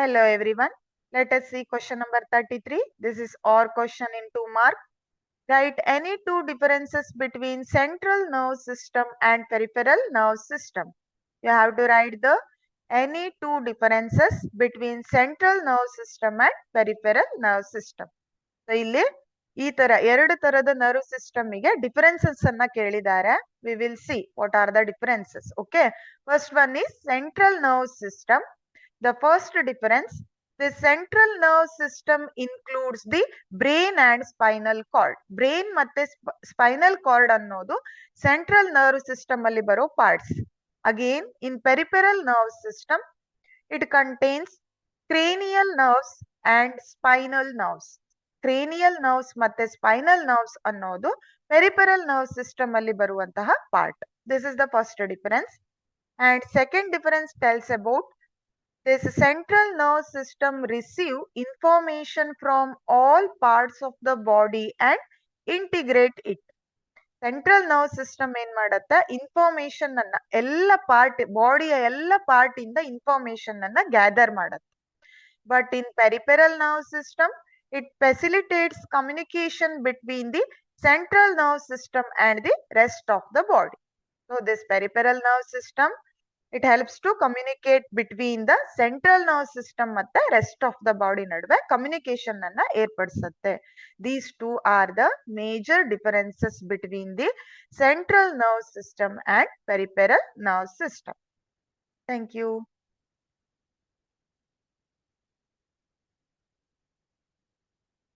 Hello everyone. Let us see question number 33. This is OR question in 2 mark. Write any two differences between central nerve system and peripheral nerve system. You have to write the any two differences between central nerve system and peripheral nerve system. So ಇಲ್ಲಿ ಈ ತರ ಎರಡು ತರದ nerve system ಗೆ differences ಅನ್ನ ಕೇಳಿದ್ದಾರೆ. We will see what are the differences. Okay. First one is central nerve system. The first difference, the central nerve system includes the brain and spinal cord. Brain ಮತ್ತೆ spinal cord ಅನ್ನೋದು central nerve system ಅಲ್ಲಿ ಬರೋ parts. Again, in peripheral nerve system, it contains cranial nerves and spinal nerves. Cranial nerves ಮತ್ತೆ spinal nerves ಅನ್ನೋದು peripheral nerve system ಅಲ್ಲಿ ಬರುವಂತಹ part. This is the first difference. And second difference tells about this central nerve system receive information from all parts of the body and integrate it. Central nerve system ಏನ್ ಮಾಡತ್ತೆ, information ಅನ್ನ ಎಲ್ಲ part ಬಾಡಿಯ ಎಲ್ಲ part ಇಂದ information ಅನ್ನ gather ಮಾಡತ್ತೆ. But in peripheral nerve system it facilitates communication between the central nerve system and the rest of the body. So this peripheral nerve system it helps to communicate between the central nerve system ಮತ್ತೆ rest of the body ನಡುವೆ communication ಅನ್ನ ಏರ್ಪಡಿಸುತ್ತೆ. These two are the major differences between the central nerve system and peripheral nerve system. Thank you.